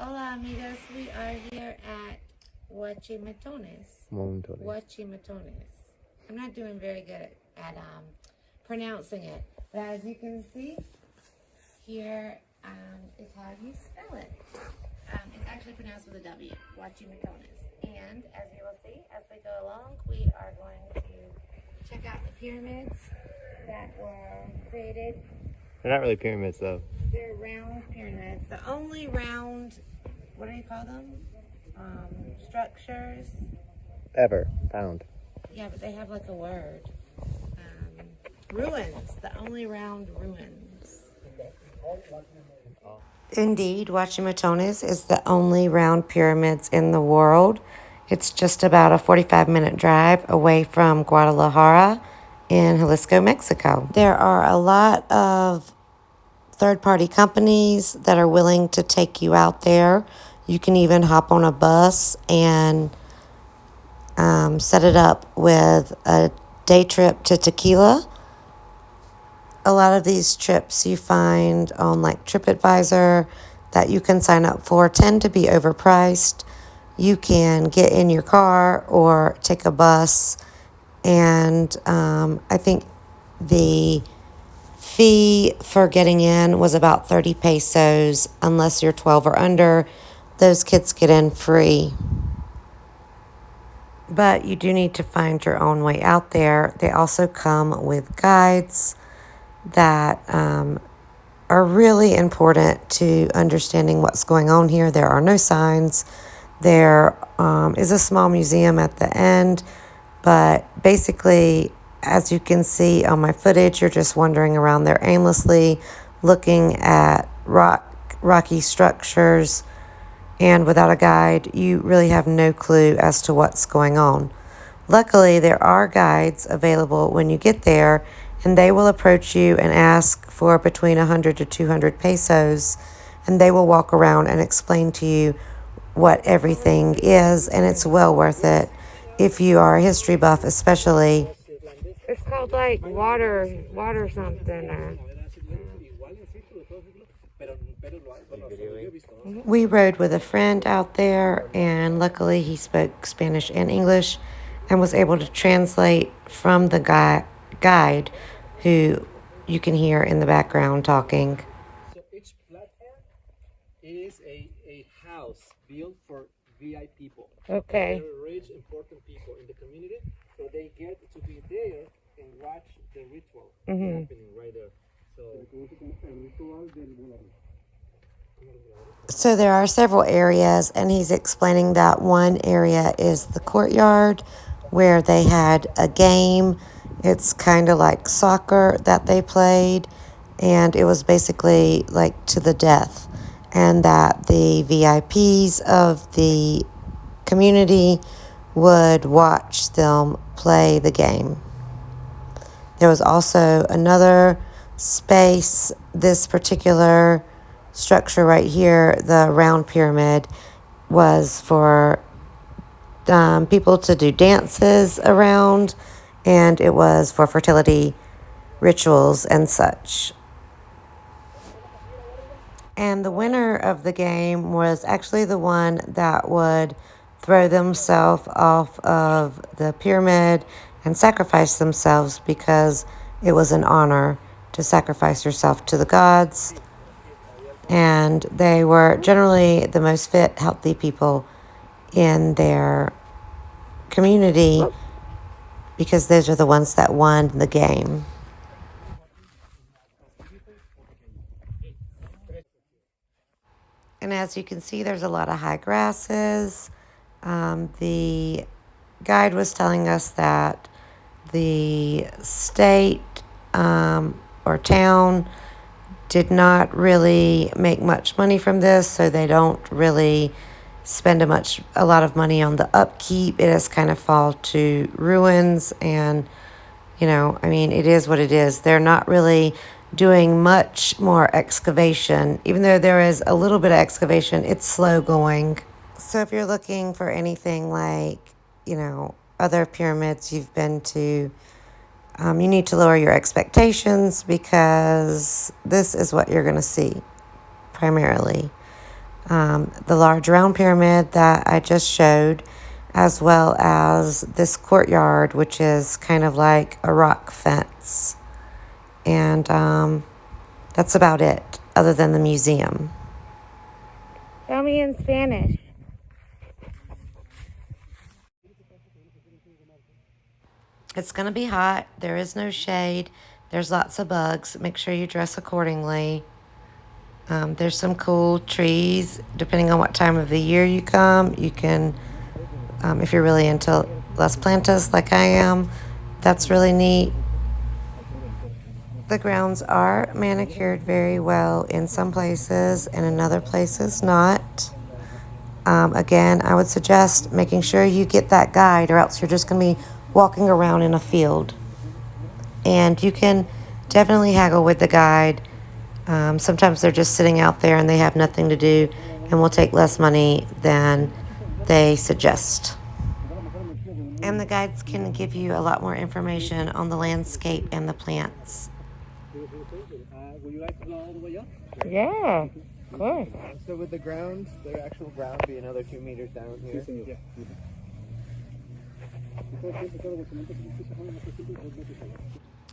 Hola amigos, we are here at Guachimontones. I'm not doing very good at pronouncing it, but as you can see, here is how you spell it. It's actually pronounced with a W, Guachimontones. And as you will see, as we go along, we are going to check out the pyramids that were created. They're not really pyramids, though. They're round pyramids. The only round, what do you call them? Structures. Ever found. Yeah, but they have like a word. Ruins. The only round ruins. Indeed, Guachimontones is the only round pyramids in the world. It's just about a 45-minute drive away from Guadalajara in Jalisco, Mexico. There are a lot of third-party companies that are willing to take you out there. You can even hop on a bus and set it up with a day trip to Tequila. A lot of these trips you find on like TripAdvisor that you can sign up for tend to be overpriced. You can get in your car or take a bus, and I think the fee for getting in was about 30 pesos. Unless you're 12 or under, those kids get in free. But you do need to find your own way out there. They also come with guides that are really important to understanding what's going on here. There are no signs. There is a small museum at the end, but basically, as you can see on my footage, you're just wandering around there aimlessly, looking at rocky structures, and without a guide, you really have no clue as to what's going on. Luckily, there are guides available when you get there, and they will approach you and ask for between 100 to 200 pesos, and they will walk around and explain to you what everything is, and it's well worth it if you are a history buff, especially. It's called like water something. We rode with a friend out there, and luckily he spoke Spanish and English and was able to translate from the guide who you can hear in the background talking. So each platform is a house built for VIP people. Okay. Very rich, important people in the community, so they get to be there and watch the ritual happening right there. So there are several areas, and he's explaining that one area is the courtyard where they had a game. It's kind of like soccer that they played, and it was basically like to the death, and that the VIPs of the community would watch them play the game. There was also another space. This particular structure right here, the round pyramid, was for people to do dances around, and it was for fertility rituals and such. And the winner of the game was actually the one that would throw themselves off of the pyramid and sacrifice themselves, because it was an honor to sacrifice yourself to the gods. And they were generally the most fit, healthy people in their community, because those are the ones that won the game. And as you can see, there's a lot of high grasses. The guide was telling us that the state or town did not really make much money from this, so they don't really spend a lot of money on the upkeep. It has kind of fallen to ruins, and it is what it is. They're not really doing much more excavation. Even though there is a little bit of excavation, it's slow going. So if you're looking for anything like other pyramids you've been to, you need to lower your expectations, because this is what you're going to see primarily. the large round pyramid that I just showed, as well as this courtyard, which is kind of like a rock fence. And that's about it, other than the museum. Tell me in Spanish. It's going to be hot. There is no shade. There's lots of bugs. Make sure you dress accordingly. There's some cool trees. Depending on what time of the year you come, you can, if you're really into Las Plantas like I am, that's really neat. The grounds are manicured very well in some places and in other places not. Again, I would suggest making sure you get that guide, or else you're just going to be walking around in a field. And you can definitely haggle with the guide. Sometimes they're just sitting out there and they have nothing to do and will take less money than they suggest. And the guides can give you a lot more information on the landscape and the plants. Would you like to go all the way up? Yeah, of course. So would the ground, the actual ground, be another 2 meters down here? Yeah.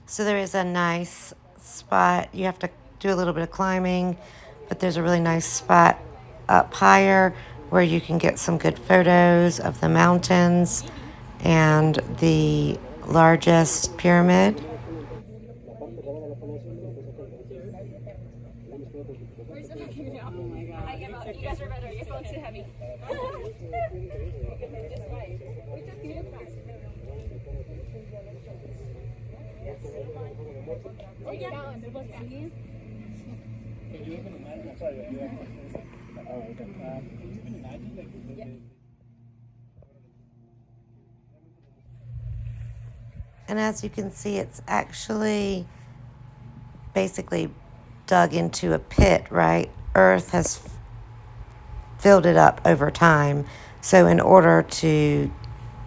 So there is a nice spot. You have to do a little bit of climbing, but there's a really nice spot up higher where you can get some good photos of the mountains and the largest pyramid. You guys are better. Your phone's too heavy. And as you can see, it's actually basically dug into a pit, right? Earth has filled it up over time. So in order to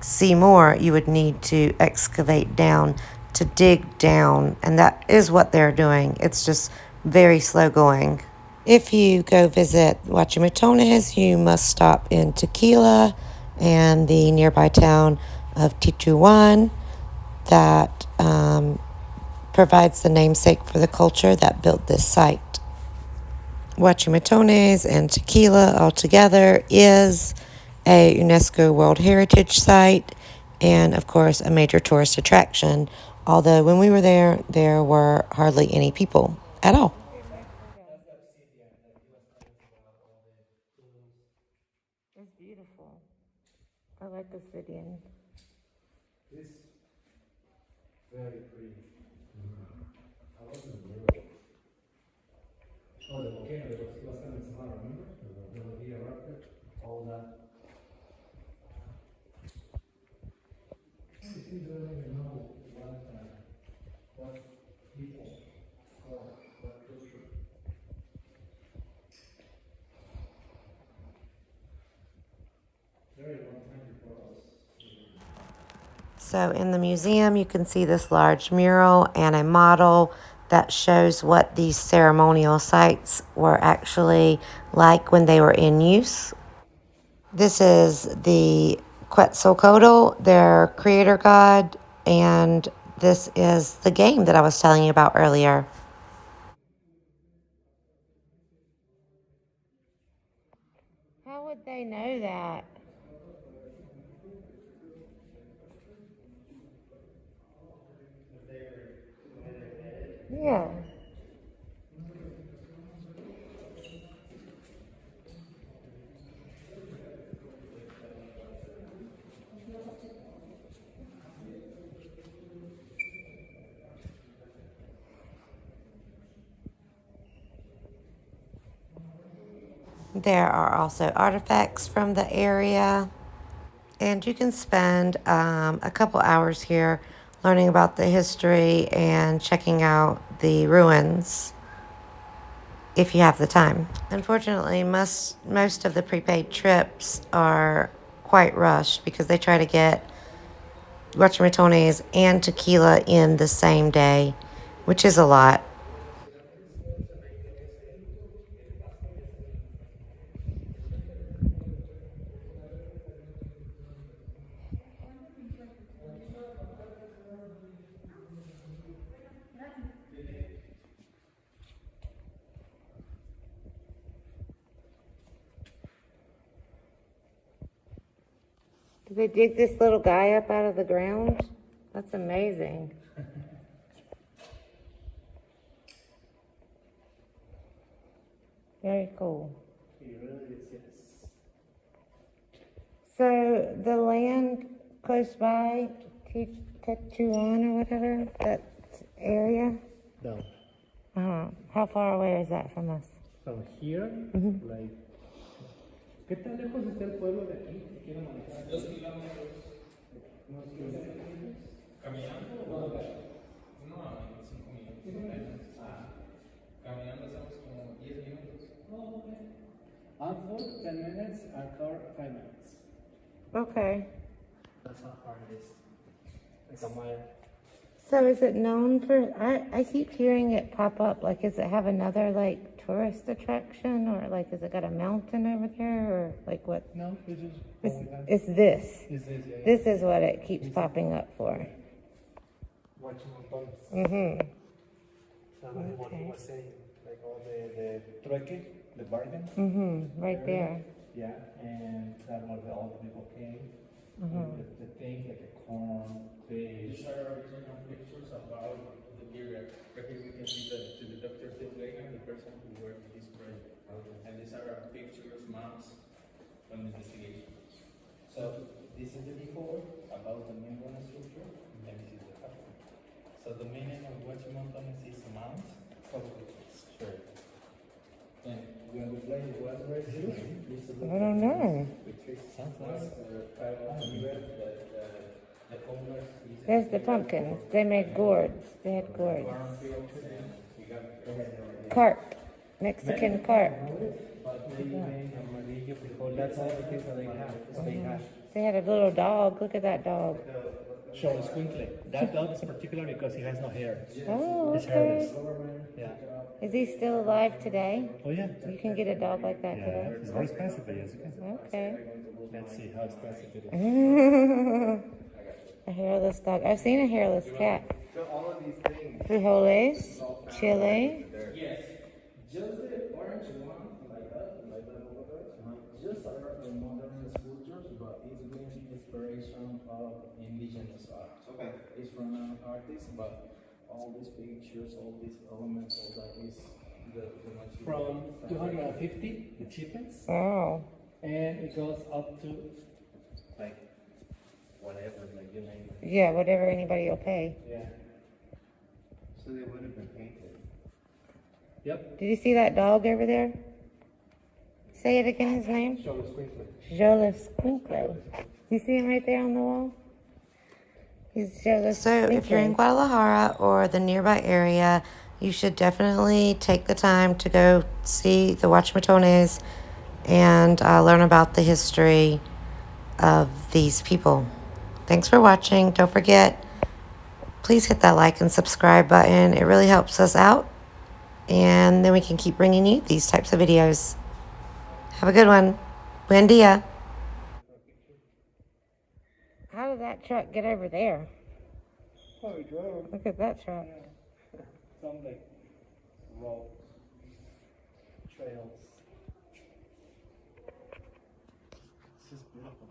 see more, you would need to excavate down, to dig down. And that is what they're doing. It's just very slow going. If you go visit Guachimontones, you must stop in Tequila and the nearby town of Teuchitlán that provides the namesake for the culture that built this site. Guachimontones and Tequila altogether is a UNESCO World Heritage Site and, of course, a major tourist attraction, although when we were there, there were hardly any people at all. It's beautiful. I like this video. Very pretty. Oh, the volcano, there was last time in Sahara, remember? The volcano erupted, all that. You don't even know what people or what culture. Very long time before us. So in the museum, you can see this large mural and a model that shows what these ceremonial sites were actually like when they were in use. This is the Quetzalcoatl, their creator god, and this is the game that I was telling you about earlier. How would they know that? Yeah. There are also artifacts from the area, and you can spend a couple hours here learning about the history and checking out the ruins if you have the time. Unfortunately, most of the prepaid trips are quite rushed because they try to get Guachimontones and tequila in the same day, which is a lot. Did they dig this little guy up out of the ground? That's amazing. Very cool. He really is, yes. So the land close by, Techuan or whatever, that area, No. how far away is that from us? From here, like. ¿Qué tan lejos está el pueblo de aquí? Si quiero manejar. 2 kilómetros. ¿Unos kilómetros? Caminando, no, a 5 minutos. Caminando hacemos como 10 minutos. On foot, 10 minutes, on car, 5 minutes. Okay. That's how hard it is. It's a mile. So is it known for, I keep hearing it pop up, like, does it have another, like, tourist attraction, or, like, has it got a mountain over there, or, like, what? No, it's just. It's this. Is this, yeah. This is what it keeps popping up for. Guachimontones. Mm-hmm. That's what he was saying. Like all the trueque, the bargain. Mm-hmm, right there. Yeah, and that's where all the people came. The things like the corn, fish. These are original pictures about the period. Here we can see the Dr. Teuchitlán, the person who worked in this project. And these are pictures, maps from the investigation. So this is the before about the main one structure, and this is the after. So the meaning of Guachimontones is mount, probably straight. And when we play the was right here, I don't know. the owners There's the pumpkins. They made gourds. They had gourds. Carp. Mexican carp. That's all the things that they have. They have. They had a little dog. Look at that dog. Show is twinkly. That dog is particular because he has no hair. Oh, He's okay. hairless. Yeah. Is he still alive today? Oh yeah. You can get a dog like that Yeah, today? it's very expensive, but yes, you can. Okay. Let's see how expensive it is. A hairless dog. I've seen a hairless cat. So all of these things. Frijoles, chile. Yes. Just the orange one, like that over there. Just are the modern sculptures, but it's going to be inspiration of indigenous art. Okay. It's from an artist, but all these pictures, all these elements, all that is the material. From 250, the cheapest, Oh. and it goes up to like whatever, like you name it. Yeah, whatever anybody will pay. Yeah. So they would have been painted. Yep. Did you see that dog over there? Say it again, his name? Show the sprinkler. Jolas Quinkle. You see him right there on the wall? He's Jolas. So if you're in Guadalajara or the nearby area, you should definitely take the time to go see the Guachimontones and learn about the history of these people. Thanks for watching. Don't forget, please hit that like and subscribe button. It really helps us out. And then we can keep bringing you these types of videos. Have a good one. Buen dia. How did that truck get over there? Oh, we drove. Look at that truck. Some like roads, trails. It's just beautiful.